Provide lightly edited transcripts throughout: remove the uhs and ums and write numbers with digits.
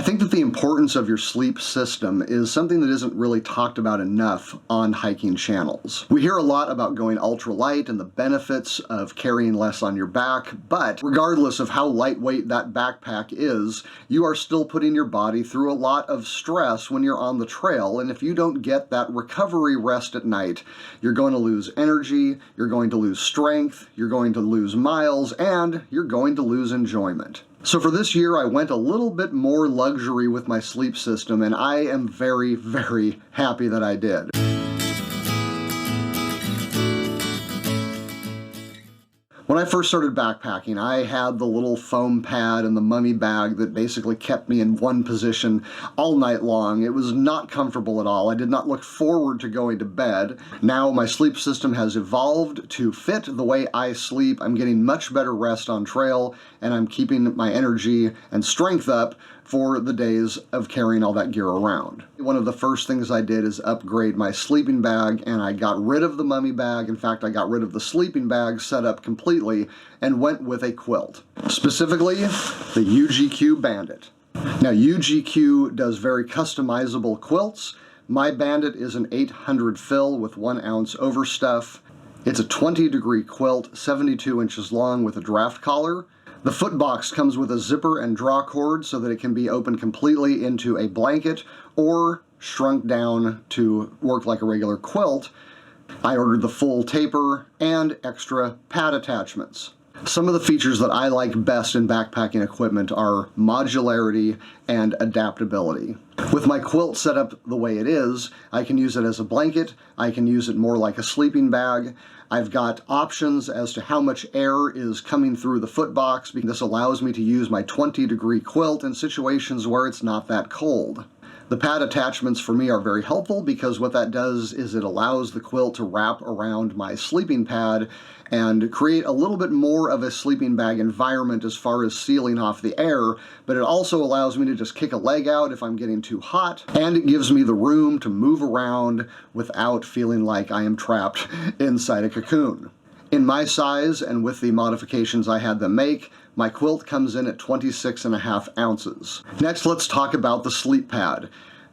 I think that the importance of your sleep system is something that isn't really talked about enough on hiking channels. We hear a lot about going ultralight and the benefits of carrying less on your back, but regardless of how lightweight that backpack is, you are still putting your body through a lot of stress when you're on the trail, and if you don't get that recovery rest at night, you're going to lose energy, you're going to lose strength, you're going to lose miles, and you're going to lose enjoyment. So for this year, I went a little bit more luxury with my sleep system, and I am very, very happy that I did. When I first started backpacking, I had the little foam pad and the mummy bag that basically kept me in one position all night long. It was not comfortable at all. I did not look forward to going to bed. Now my sleep system has evolved to fit the way I sleep. I'm getting much better rest on trail, and I'm keeping my energy and strength up for the days of carrying all that gear around. One of the first things I did is upgrade my sleeping bag, and I got rid of the mummy bag. In fact, I got rid of the sleeping bag set up completely and went with a quilt. Specifically, the UGQ Bandit. Now, UGQ does very customizable quilts. My Bandit is an 800 fill with 1 ounce overstuff. It's a 20-degree quilt, 72 inches long with a draft collar. The foot box comes with a zipper and draw cord so that it can be opened completely into a blanket or shrunk down to work like a regular quilt. I ordered the full taper and extra pad attachments. Some of the features that I like best in backpacking equipment are modularity and adaptability. With my quilt set up the way it is, I can use it as a blanket, I can use it more like a sleeping bag. I've got options as to how much air is coming through the foot box, because this allows me to use my 20-degree quilt in situations where it's not that cold. The pad attachments for me are very helpful because what that does is it allows the quilt to wrap around my sleeping pad and create a little bit more of a sleeping bag environment as far as sealing off the air, but it also allows me to just kick a leg out if I'm getting too hot, and it gives me the room to move around without feeling like I am trapped inside a cocoon. In my size, and with the modifications I had them make, my quilt comes in at 26.5 ounces. Next, let's talk about the sleep pad.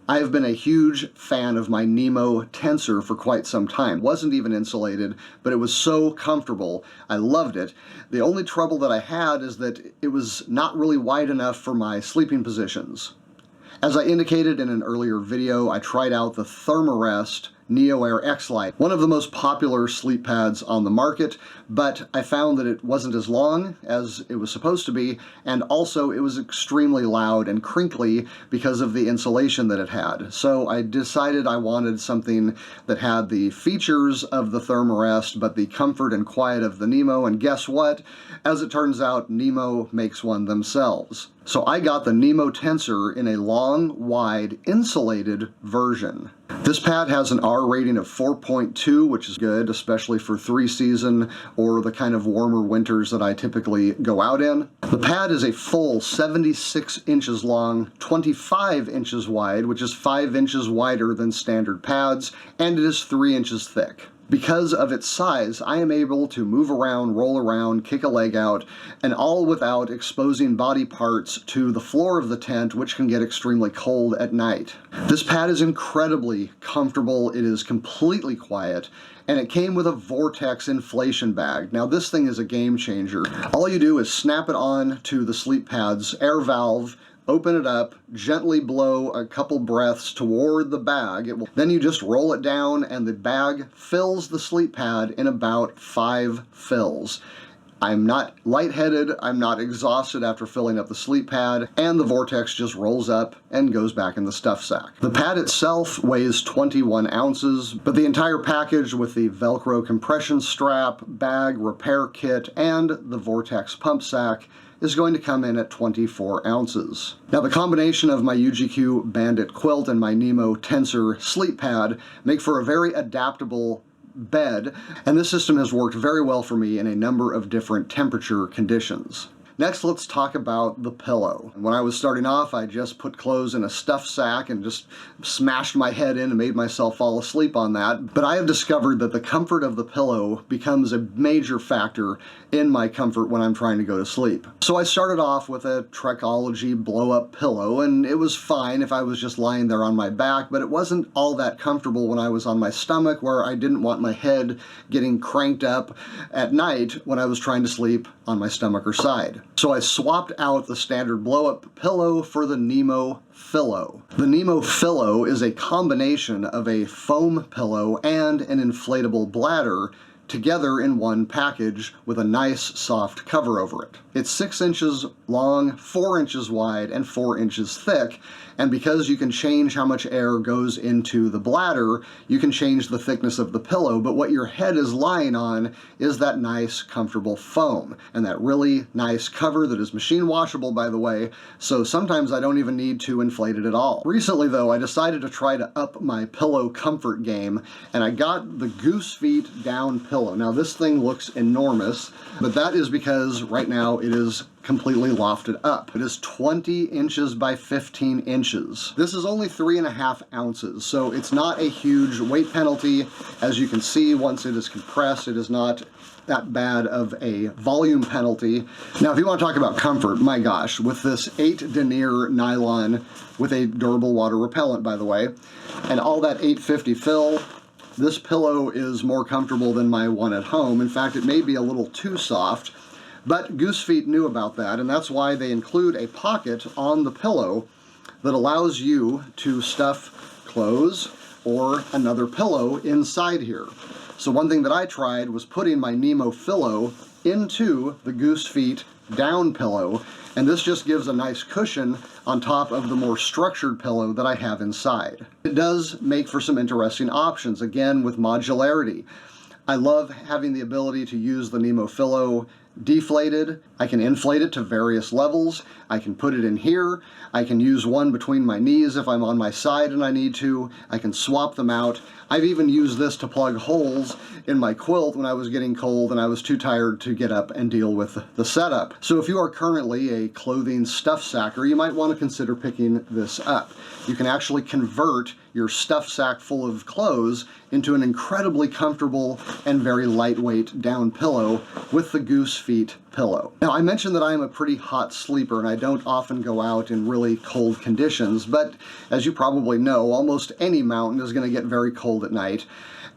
I have been a huge fan of my Nemo Tensor for quite some time. It wasn't even insulated, but it was so comfortable. I loved it. The only trouble that I had is that it was not really wide enough for my sleeping positions. As I indicated in an earlier video, I tried out the Thermarest Neo Air X-Lite, one of the most popular sleep pads on the market, but I found that it wasn't as long as it was supposed to be, and also it was extremely loud and crinkly because of the insulation that it had. So I decided I wanted something that had the features of the Thermarest, but the comfort and quiet of the Nemo, and guess what? As it turns out, Nemo makes one themselves. So I got the Nemo Tensor in a long, wide, insulated version. This pad has an R rating of 4.2, which is good, especially for 3-season or the kind of warmer winters that I typically go out in. The pad is a full 76 inches long, 25 inches wide, which is 5 inches wider than standard pads, and it is 3 inches thick. Because of its size, I am able to move around, roll around, kick a leg out, and all without exposing body parts to the floor of the tent, which can get extremely cold at night. This pad is incredibly comfortable, it is completely quiet, and it came with a Vortex inflation bag. Now this thing is a game changer. All you do is snap it on to the sleep pad's air valve, open it up, gently blow a couple breaths toward the bag. Then you just roll it down and the bag fills the sleep pad in about 5 fills. I'm not lightheaded, I'm not exhausted after filling up the sleep pad, and the Vortex just rolls up and goes back in the stuff sack. The pad itself weighs 21 ounces, but the entire package with the Velcro compression strap, bag, repair kit, and the Vortex pump sack is going to come in at 24 ounces. Now the combination of my UGQ Bandit quilt and my Nemo Tensor sleep pad make for a very adaptable bed, and this system has worked very well for me in a number of different temperature conditions. Next, let's talk about the pillow. When I was starting off, I just put clothes in a stuffed sack and just smashed my head in and made myself fall asleep on that. But I have discovered that the comfort of the pillow becomes a major factor in my comfort when I'm trying to go to sleep. So I started off with a Trekology blow-up pillow, and it was fine if I was just lying there on my back, but it wasn't all that comfortable when I was on my stomach, where I didn't want my head getting cranked up at night when I was trying to sleep on my stomach or side. So I swapped out the standard blow-up pillow for the Nemo Pillow. The Nemo Pillow is a combination of a foam pillow and an inflatable bladder together in one package with a nice soft cover over it. It's 6 inches long, 4 inches wide, and 4 inches thick, and because you can change how much air goes into the bladder, you can change the thickness of the pillow, but what your head is lying on is that nice, comfortable foam, and that really nice cover that is machine washable, by the way, so sometimes I don't even need to inflate it at all. Recently, though, I decided to try to up my pillow comfort game, and I got the Goose Feet down pillow. Now, this thing looks enormous, but that is because right now it is completely lofted up. It is 20 inches by 15 inches. This is only 3.5 ounces, so it's not a huge weight penalty. As you can see, once it is compressed, it is not that bad of a volume penalty. Now, if you want to talk about comfort, my gosh, with this 8 denier nylon with a durable water repellent, by the way, and all that 850 fill, this pillow is more comfortable than my one at home. In fact, it may be a little too soft, but Goose Feet knew about that, and that's why they include a pocket on the pillow that allows you to stuff clothes or another pillow inside here. So one thing that I tried was putting my Nemo Pillow into the Goose Feet down pillow, and this just gives a nice cushion on top of the more structured pillow that I have inside. It does make for some interesting options, again with modularity. I love having the ability to use the Nemo Pillow deflated. I can inflate it to various levels. I can put it in here. I can use one between my knees if I'm on my side and I need to. I can swap them out. I've even used this to plug holes in my quilt when I was getting cold and I was too tired to get up and deal with the setup. So if you are currently a clothing stuff sacker, you might want to consider picking this up. You can actually convert your stuff sack full of clothes into an incredibly comfortable and very lightweight down pillow with the Goose Feet pillow. Now, I mentioned that I am a pretty hot sleeper and I don't often go out in really cold conditions, but as you probably know, almost any mountain is going to get very cold at night.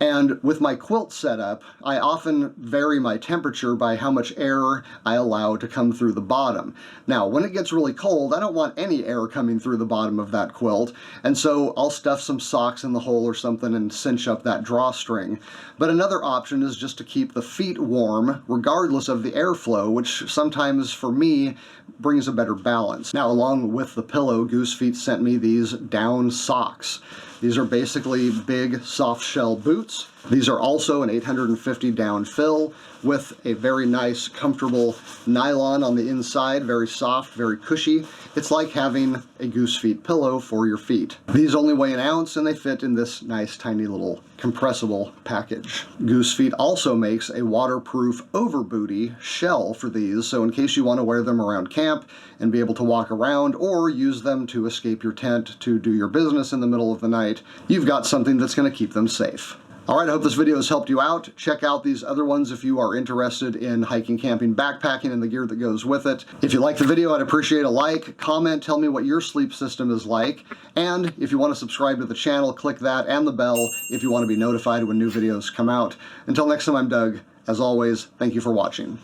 And with my quilt setup, I often vary my temperature by how much air I allow to come through the bottom. Now, when it gets really cold, I don't want any air coming through the bottom of that quilt, and so I'll stuff some socks in the hole or something and cinch up that drawstring. But another option is just to keep the feet warm, regardless of the airflow, which sometimes, for me, brings a better balance. Now, along with the pillow, Goose Feet sent me these down socks. These are basically big soft shell boots. These are also an 850 down fill with a very nice, comfortable nylon on the inside, very soft, very cushy. It's like having a Goose Feet pillow for your feet. These only weigh 1 ounce and they fit in this nice, tiny little compressible package. Goose Feet also makes a waterproof overbooty shell for these, so in case you want to wear them around camp and be able to walk around or use them to escape your tent to do your business in the middle of the night, you've got something that's going to keep them safe. Alright, I hope this video has helped you out. Check out these other ones if you are interested in hiking, camping, backpacking, and the gear that goes with it. If you like the video, I'd appreciate a like, comment, tell me what your sleep system is like, and if you want to subscribe to the channel, click that and the bell if you want to be notified when new videos come out. Until next time, I'm Doug. As always, thank you for watching.